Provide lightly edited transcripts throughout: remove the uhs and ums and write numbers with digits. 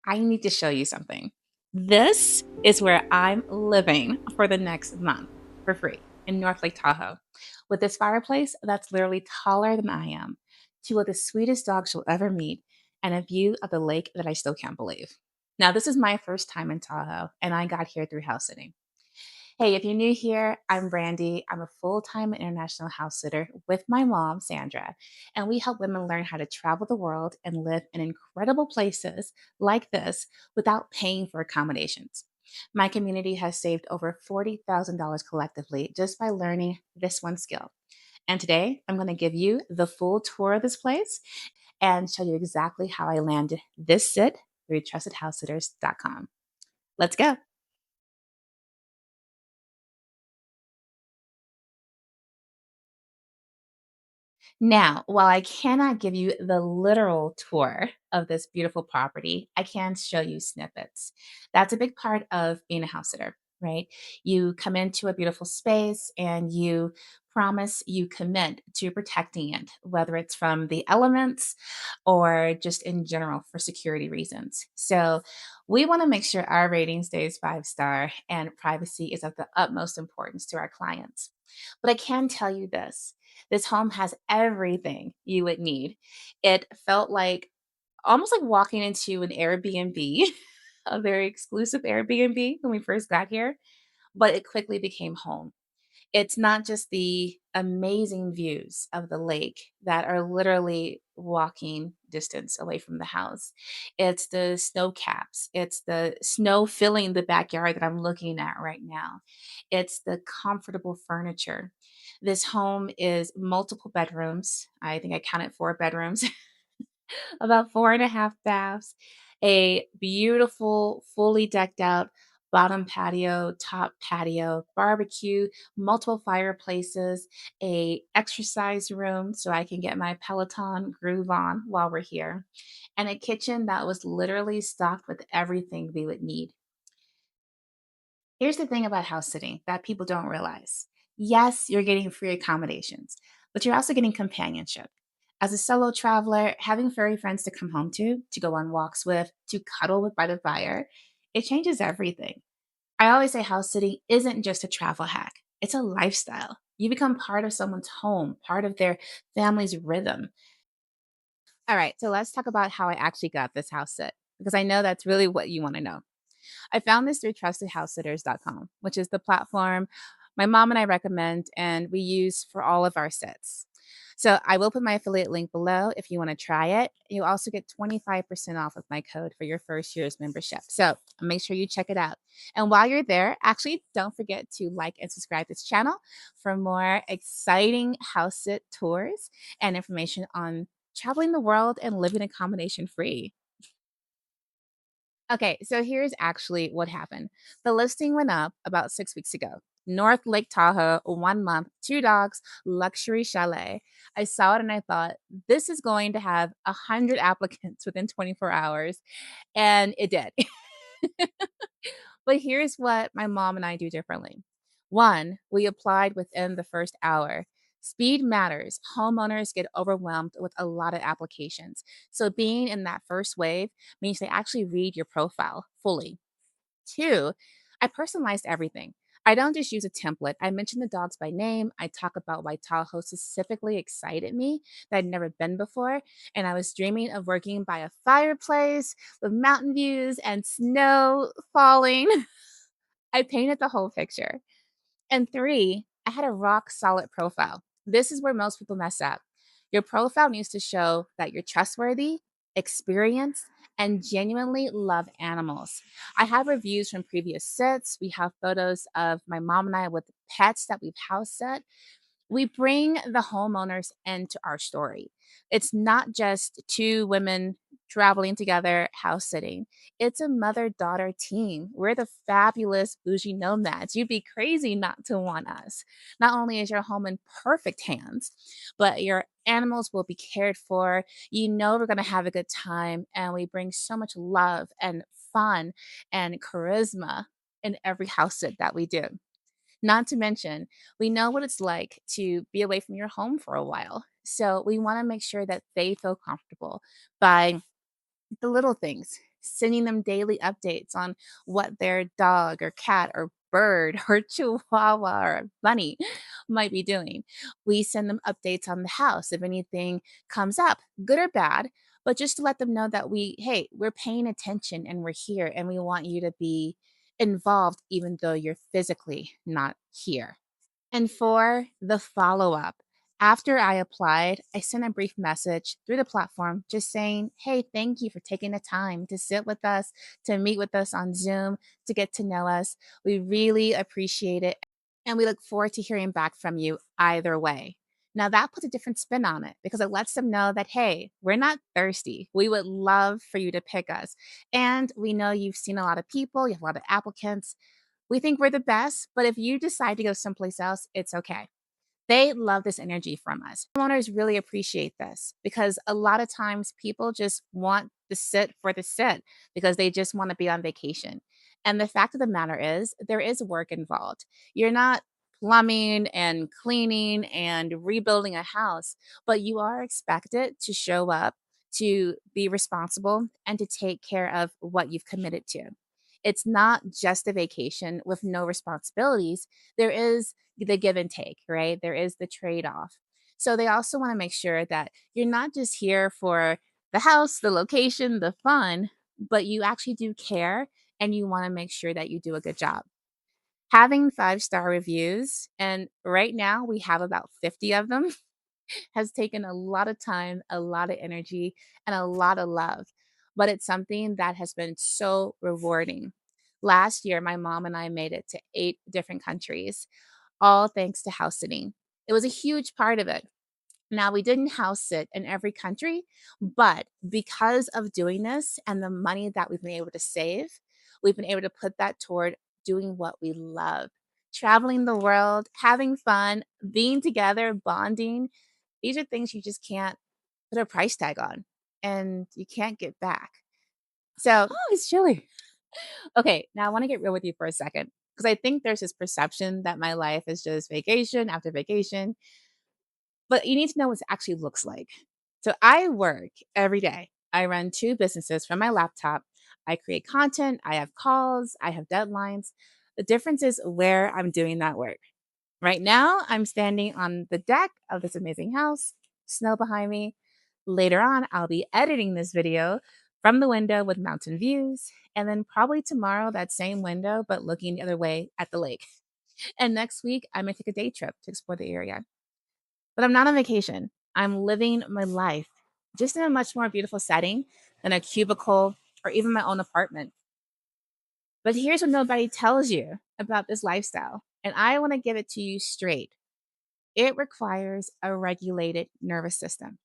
I need to show you something. This is where I'm living for the next month for free in North Lake Tahoe with this fireplace that's literally taller than I am, two of the sweetest dogs you'll ever meet, and a view of the lake that I still can't believe. Now, this is my first time in Tahoe, and I got here through house sitting. Hey, if you're new here, I'm Brandy. I'm a full time international house sitter with my mom, Sandra, and we help women learn how to travel the world and live in incredible places like this without paying for accommodations. My community has saved over $40,000 collectively just by learning this one skill. And today, I'm going to give you the full tour of this place and show you exactly how I landed this sit through TrustedHousesitters.com. Let's go. Now, while I cannot give you the literal tour of this beautiful property, I can show you snippets. That's a big part of being a house sitter, right? You come into a beautiful space and you promise you commit to protecting it, whether it's from the elements or just in general for security reasons. So, we want to make sure our rating stays 5 star and privacy is of the utmost importance to our clients. But I can tell you this home has everything you would need. It felt like almost like walking into an Airbnb, a very exclusive Airbnb when we first got here, but it quickly became home. It's not just the amazing views of the lake that are literally walking distance away from the house. It's the snow caps. It's the snow filling the backyard that I'm looking at right now. It's the comfortable furniture. This home is multiple bedrooms. I think I counted 4 bedrooms, about 4.5 baths, a beautiful, fully decked out bottom patio, top patio, barbecue, multiple fireplaces, a exercise room so I can get my Peloton groove on while we're here, and a kitchen that was literally stocked with everything we would need. Here's the thing about house sitting that people don't realize. Yes, you're getting free accommodations, but you're also getting companionship. As a solo traveler, having furry friends to come home to go on walks with, to cuddle with by the fire, it changes everything. I always say house sitting isn't just a travel hack, it's a lifestyle. You become part of someone's home, part of their family's rhythm. All right, so let's talk about how I actually got this house sit, because I know that's really what you want to know. I found this through TrustedHousesitters.com, which is the platform my mom and I recommend and we use for all of our sets. So I will put my affiliate link below if you want to try it. You also get 25% off with my code for your first year's membership. So make sure you check it out. And while you're there, actually don't forget to like and subscribe to this channel for more exciting house sit tours and information on traveling the world and living accommodation free. Okay, so here's actually what happened. The listing went up about 6 weeks ago. North Lake Tahoe, 1 month, 2 dogs, luxury chalet. I saw it and I thought, this is going to have 100 applicants within 24 hours. And it did. But here's what my mom and I do differently. One, we applied within the first hour. Speed matters. Homeowners get overwhelmed with a lot of applications. So being in that first wave means they actually read your profile fully. Two, I personalized everything. I don't just use a template. I mention the dogs by name. I talk about why Tahoe specifically excited me that I'd never been before. And I was dreaming of working by a fireplace with mountain views and snow falling. I painted the whole picture. And three, I had a rock solid profile. This is where most people mess up. Your profile needs to show that you're trustworthy, experienced, and genuinely love animals. I have reviews from previous sets. We have photos of my mom and I with pets that we've house set. We bring the homeowners into our story. It's not just two women traveling together, house sitting. It's a mother daughter team. We're the fabulous bougie nomads. You'd be crazy not to want us. Not only is your home in perfect hands, but your animals will be cared for. You know, we're going to have a good time. And we bring so much love and fun and charisma in every house sit that we do. Not to mention, we know what it's like to be away from your home for a while. So we want to make sure that they feel comfortable by the little things. sending them daily updates on what their dog or cat or bird or chihuahua or bunny might be doing. We send them updates on the house if anything comes up, good or bad, but just to let them know that hey, we're paying attention and we're here and we want you to be involved even though you're physically not here. And for the follow up, after I applied, I sent a brief message through the platform just saying, hey, thank you for taking the time to sit with us, to meet with us on Zoom, to get to know us. We really appreciate it. And we look forward to hearing back from you either way. Now, that puts a different spin on it because it lets them know that, hey, we're not thirsty. We would love for you to pick us. And we know you've seen a lot of people, you have a lot of applicants. We think we're the best, but if you decide to go someplace else, it's okay. They love this energy from us. Homeowners really appreciate this because a lot of times people just want to sit for the sit because they just want to be on vacation. And the fact of the matter is, there is work involved. You're not plumbing and cleaning and rebuilding a house, but you are expected to show up, to be responsible, and to take care of what you've committed to. It's not just a vacation with no responsibilities. There is the give and take, right? There is the trade off. So they also want to make sure that you're not just here for the house, the location, the fun, but you actually do care and you want to make sure that you do a good job. Having 5-star reviews, and right now we have about 50 of them, has taken a lot of time, a lot of energy, and a lot of love. But it's something that has been so rewarding. Last year, my mom and I made it to 8 different countries, all thanks to house sitting. It was a huge part of it. Now, we didn't house sit in every country, but because of doing this and the money that we've been able to save, we've been able to put that toward doing what we love, traveling the world, having fun, being together, bonding. These are things you just can't put a price tag on and you can't get back. So, oh, it's chilly. Okay, now I want to get real with you for a second because I think there's this perception that my life is just vacation after vacation, but you need to know what it actually looks like. So I work every day. I run 2 businesses from my laptop. I create content, I have calls, I have deadlines. The difference is where I'm doing that work. Right now, I'm standing on the deck of this amazing house, snow behind me. Later on, I'll be editing this video from the window with mountain views. And then probably tomorrow, that same window, but looking the other way at the lake. And next week, I may take a day trip to explore the area. But I'm not on vacation. I'm living my life just in a much more beautiful setting than a cubicle or even my own apartment. But here's what nobody tells you about this lifestyle. And I want to give it to you straight. It requires a regulated nervous system.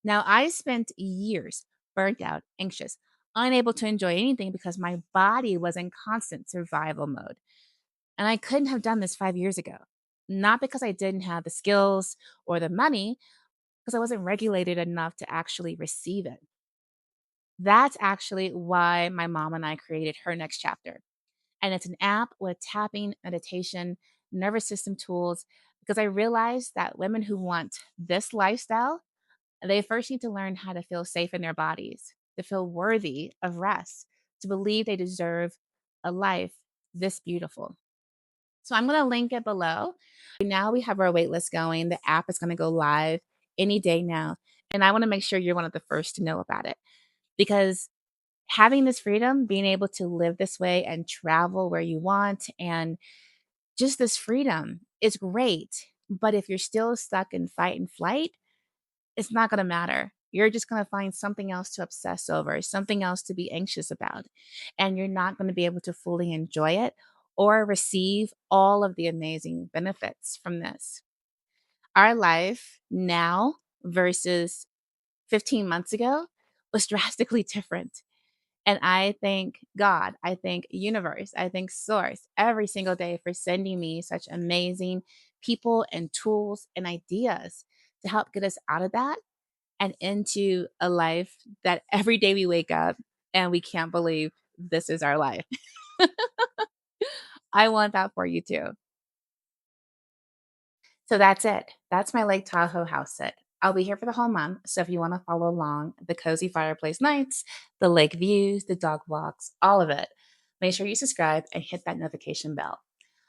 Now, I spent years burnt out, anxious, unable to enjoy anything because my body was in constant survival mode. And I couldn't have done this 5 years ago. Not because I didn't have the skills or the money, because I wasn't regulated enough to actually receive it. That's actually why my mom and I created Her Next Chapter. And it's an app with tapping, meditation, nervous system tools, because I realized that women who want this lifestyle, they first need to learn how to feel safe in their bodies, to feel worthy of rest, to believe they deserve a life this beautiful. So I'm going to link it below. Now we have our waitlist going. The app is going to go live any day now. And I want to make sure you're one of the first to know about it because having this freedom, being able to live this way and travel where you want, and just this freedom is great. But if you're still stuck in fight and flight, it's not going to matter. You're just going to find something else to obsess over, something else to be anxious about. And you're not going to be able to fully enjoy it or receive all of the amazing benefits from this. Our life now versus 15 months ago was drastically different. And I thank God, I thank universe, I thank source every single day for sending me such amazing people and tools and ideas to help get us out of that and into a life that every day we wake up and we can't believe this is our life. I want that for you too. So that's it. That's my Lake Tahoe house sit. I'll be here for the whole month. So if you want to follow along, the cozy fireplace nights, the lake views, the dog walks, all of it, make sure you subscribe and hit that notification bell.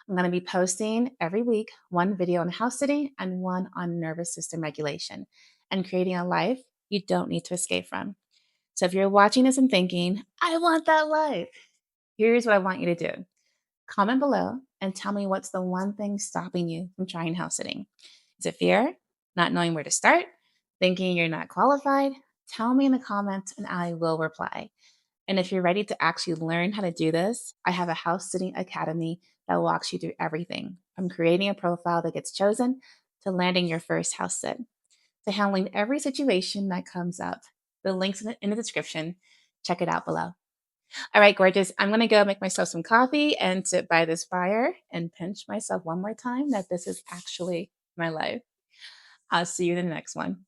I'm going to be posting every week one video on house sitting and one on nervous system regulation and creating a life you don't need to escape from. So if you're watching this and thinking, I want that life, here's what I want you to do. Comment below and tell me what's the one thing stopping you from trying house sitting. Is it fear? Not knowing where to start? Thinking you're not qualified? Tell me in the comments and I will reply. And if you're ready to actually learn how to do this, I have a house sitting academy that walks you through everything from creating a profile that gets chosen to landing your first house sit to handling every situation that comes up. The link's in the description. Check it out below. All right, gorgeous. I'm going to go make myself some coffee and sit by this fire and pinch myself one more time that this is actually my life. I'll see you in the next one.